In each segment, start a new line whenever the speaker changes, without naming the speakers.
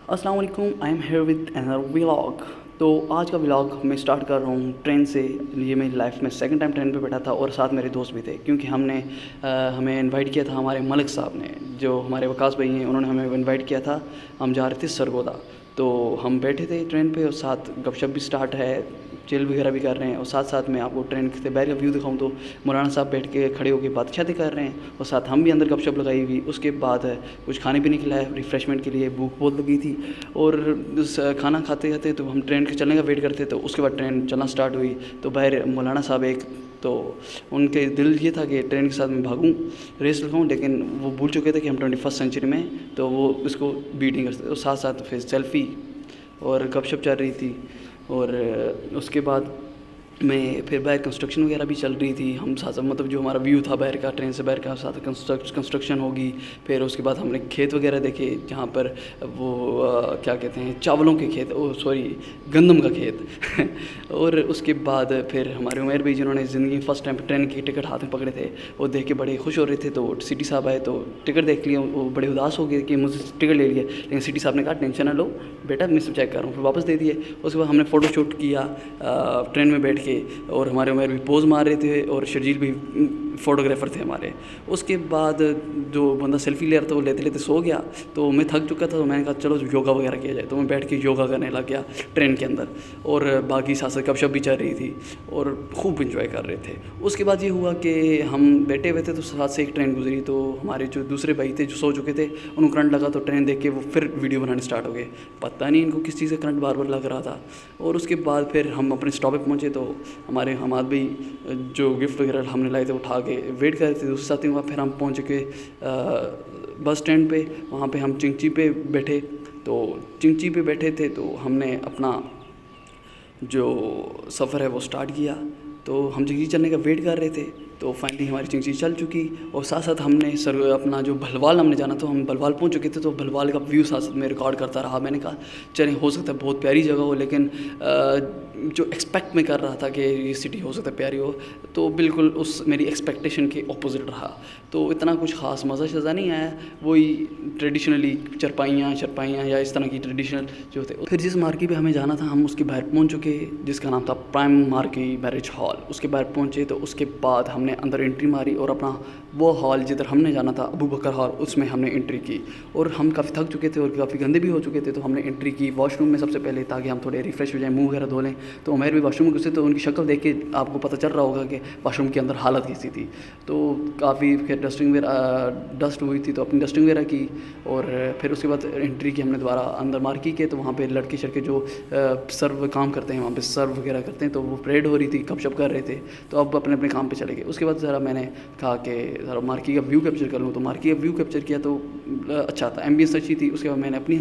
السلام علیکم، I am here with inner vlog. تو آج کا ولاگ میں اسٹارٹ کر رہا ہوں ٹرین سے. یہ میری لائف میں سیکنڈ ٹائم ٹرین پہ بیٹھا تھا اور ساتھ میرے دوست بھی تھے، کیونکہ ہمیں انوائٹ کیا تھا ہمارے ملک صاحب نے، جو ہمارے وکاس بھائی ہیں. انہوں نے ہمیں انوائٹ کیا تھا. ہم جا رہے تھے سرگودا. تو ہم بیٹھے تھے ٹرین پہ اور ساتھ گپ شپ بھی اسٹارٹ ہے، چل وغیرہ بھی کر رہے ہیں. اور ساتھ ساتھ میں آپ کو ٹرین کے باہر کا ویو دکھاؤں تو مولانا صاحب بیٹھ کے کھڑے ہو کے بات چیتیں کر رہے ہیں، اور ساتھ ہم بھی اندر گپ شپ لگائی ہوئی. اس کے بعد کچھ کھانے پینے کھلایا ریفریشمنٹ کے لیے، بھوک بہت لگی تھی. اور کھانا کھاتے کھاتے تو ہم ٹرین کے چلنے کا ویٹ کرتے، تو اس کے بعد ٹرین چلنا اسٹارٹ ہوئی. تو باہر مولانا صاحب تو ان کے دل یہ تھا کہ ٹرین کے ساتھ میں بھاگوں، ریس لگاؤں، لیکن وہ بھول چکے تھے کہ ہم 21 سینچری میں، تو وہ اس کو بیٹ نہیں کر سکتے. اور ساتھ ساتھ پھر سیلفی اور گپ شپ چل رہی تھی. اور اس کے بعد میں پھر باہر کنسٹرکشن وغیرہ بھی چل رہی تھی. ہم ساتھ مطلب جو ہمارا ویو تھا باہر کا، ٹرین سے باہر کا، ساتھ کنسٹرکشن ہوگی. پھر اس کے بعد ہم نے کھیت وغیرہ دیکھے، جہاں پر وہ کیا کہتے ہیں، چاولوں کے کھیت، گندم کا کھیت. اور اس کے بعد پھر ہمارے عمیر بھائی، جنہوں نے زندگی میں فرسٹ ٹائم ٹرین کی ٹکٹ ہاتھ میں پکڑے تھے، وہ دیکھ کے بڑے خوش ہو رہے تھے. تو سٹی صاحب آئے تو ٹکٹ دیکھ لیا. وہ بڑے اداس ہو گئے کہ مجھ سے ٹکٹ لے لیا، لیکن سٹی صاحب نے کہا ٹینشن نہ لو بیٹا، میں سب چیک کر رہا ہوں. پھر واپس دے دیے. اس کے بعد ہم نے فوٹو شوٹ کیا ٹرین میں بیٹھ کے، اور ہمارے عمیر بھی پوز مار رہے تھے، اور شرجیل بھی فوٹوگرافر تھے ہمارے. اس کے بعد جو بندہ سیلفی لے رہا تھا وہ لیتے لیتے سو گیا. تو میں تھک چکا تھا، تو میں نے کہا چلو یوگا وغیرہ کیا جائے. تو میں بیٹھ کے یوگا کرنے لگ گیا ٹرین کے اندر. اور باقی ساتھ ساتھ گپ شپ بھی چل رہی تھی اور خوب انجوائے کر رہے تھے. اس کے بعد یہ ہوا کہ ہم بیٹھے ہوئے تھے، تو ساتھ سے ایک ٹرین گزری. تو ہمارے جو دوسرے بھائی تھے جو سو چکے تھے، ان کو کرنٹ لگا. تو ٹرین دیکھ کے وہ پھر ویڈیو بنانے اسٹارٹ ہو گئے. پتہ نہیں ان کو کس چیز سے کرنٹ بار بار لگ رہا تھا. اور اس کے بعد پھر ہم اپنے اسٹاپ پہ پہنچے. تو ہمارے حماد بھی جو گفٹ وغیرہ ہم نے لائے تھے اٹھا کے ویٹ کر رہے تھے دوسرے ساتھی کا. پھر ہم پہنچ کے بس اسٹینڈ پہ. وہاں پہ ہم چنگچی پہ بیٹھے. تو چنگچی پہ بیٹھے تھے تو ہم نے اپنا جو سفر ہے وہ اسٹارٹ کیا. تو ہم چنگچی چلنے کا ویٹ کر رہے تھے. تو فائنلی ہماری چنگچی چل چکی. اور ساتھ ساتھ ہم نے اپنا جو بھلوال ہم نے جانا تھا، ہم بھلوال پہنچ چکے تھے. تو بھلوال کا ویو ساتھ ساتھ میں ریکارڈ کرتا رہا. میں نے کہا چلیں، ہو سکتا ہے بہت پیاری جگہ ہو، لیکن جو ایکسپیکٹ میں کر رہا تھا کہ یہ سٹی ہو سکتا ہے پیاری ہو، تو بالکل اس میری ایکسپیکٹیشن کے اپوزٹ رہا. تو اتنا کچھ خاص مزہ شزہ نہیں آیا. وہی ٹریڈیشنلی چرپائیاں یا اس طرح کی ٹریڈیشنل جو ہوتے. پھر جس مارکیٹ پہ ہمیں جانا تھا ہم اس کے باہر پہنچ چکے، جس کا نام تھا پرائم مارکیٹ میرج ہال. اس کے باہر پہنچے. تو اس کے بعد ہم نے اندر انٹری ماری، اور اپنا وہ ہال جدھر ہم نے جانا تھا ابو بکر ہال، اس میں ہم نے انٹری کی. اور ہم کافی تھک چکے تھے اور کافی گندے بھی ہو چکے تھے. تو ہم نے انٹری کی واش روم میں سب سے پہلے، تاکہ ہم تھوڑے ریفریش ہو جائیں، منہ وغیرہ دھو لیں. تو عمیر بھی واش روم میں گھسے. تو ان کی شکل دیکھ کے آپ کو پتہ چل رہا ہوگا کہ واش روم کے اندر حالت کیسی تھی. تو کافی پھر ڈسٹ ہوئی تھی، تو اپنی ڈسٹنگ وغیرہ کی. اور پھر اس کے بعد انٹری کی ہم نے دوبارہ اندر مارکیٹ کے. تو وہاں پہ لڑکے شڑکے جو سرو کام کرتے ہیں، وہاں پہ سرو وغیرہ کرتے ہیں، تو وہ پریڈ ہو رہی تھی، گپ شپ کر رہے تھے. تو اب اپنے اپنے کام پہ چلے گئے. اس کے بعد ذرا میں نے کہا کہ ذرا مارکیٹ کا ویو کیپچر کر لوں. تو مارکیٹ کا ویو کیپچر کیا تو اچھا تھا، ایمبینس اچھی تھی. اس کے بعد میں نے اپنی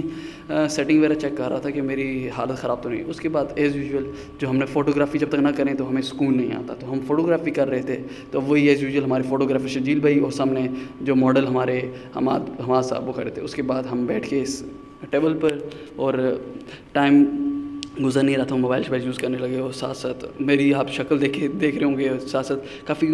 سیٹنگ وغیرہ چیک کر رہا تھا کہ میری حالت خراب تو نہیں. اس کے بعد ایز یوزول جو ہم نے فوٹوگرافی جب تک نہ کریں تو ہمیں سکون نہیں آتا. تو ہم فوٹوگرافی کر رہے تھے. تو وہی ایز یوزول ہمارے فوٹوگرافر شرجیل بھائی، اور سامنے جو ماڈل ہمارے حماد صاحب وہ کھڑے تھے. اس کے بعد ہم بیٹھ کے اس ٹیبل پر، اور ٹائم گزر نہیں رہا تھا، موبائل یوز کرنے لگے. اور ساتھ ساتھ میری آپ شکل دیکھ رہے ہوں گے. ساتھ ساتھ کافی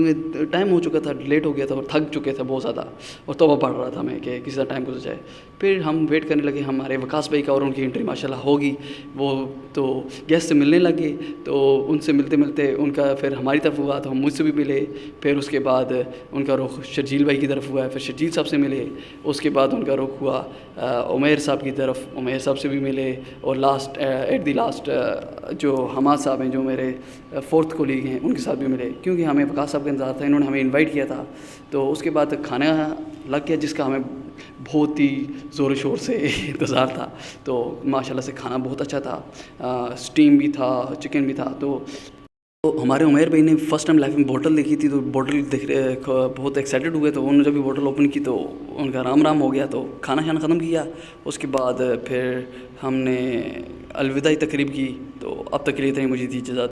ٹائم ہو چکا تھا، لیٹ ہو گیا تھا اور تھک چکے تھے بہت زیادہ. اور توبہ پڑھ رہا تھا میں کہ کسی طرح ٹائم گزر جائے. پھر ہم ویٹ کرنے لگے ہمارے وکاس بھائی کا، اور ان کی انٹری ماشاءاللہ ہوگی. وہ تو گیسٹ سے ملنے لگے. تو ان سے ملتے ملتے ان کا پھر ہماری طرف ہوا، تو ہم مجھ سے بھی ملے. پھر اس کے بعد ان کا رخ شرجیل بھائی کی طرف ہوا ہے. پھر شرجیل صاحب سے ملے. اس کے بعد ان کا رخ ہوا عمیر صاحب کی طرف. عمیر صاحب سے بھی ملے. اور لاسٹ ایٹ دی لاسٹ جو حماد صاحب ہیں، جو میرے فورتھ کولیگ ہیں، ان کے ساتھ بھی ملے، کیونکہ ہمیں وکاس صاحب کا انتظار تھا. انہوں نے ہمیں انوائٹ کیا تھا. تو اس کے بعد کھانا لگ گیا، جس کا ہمیں بہت ہی زور و شور سے انتظار تھا. تو ماشاءاللہ سے کھانا بہت اچھا تھا. اسٹیم بھی تھا، چکن بھی تھا. تو ہمارے عمیر بھائی نے فرسٹ ٹائم لائف میں بوٹل دیکھی تھی. تو بوٹل دیکھ بہت ایکسائٹیڈ ہوئے. تو انہوں نے جب بھی بوٹل اوپن کی تو ان کا رام ہو گیا. تو کھانا ختم کیا. اس کے بعد پھر ہم نے الوداعی تقریب کی. تو اب تک کے لیے اتنی مجھے دی اجازت.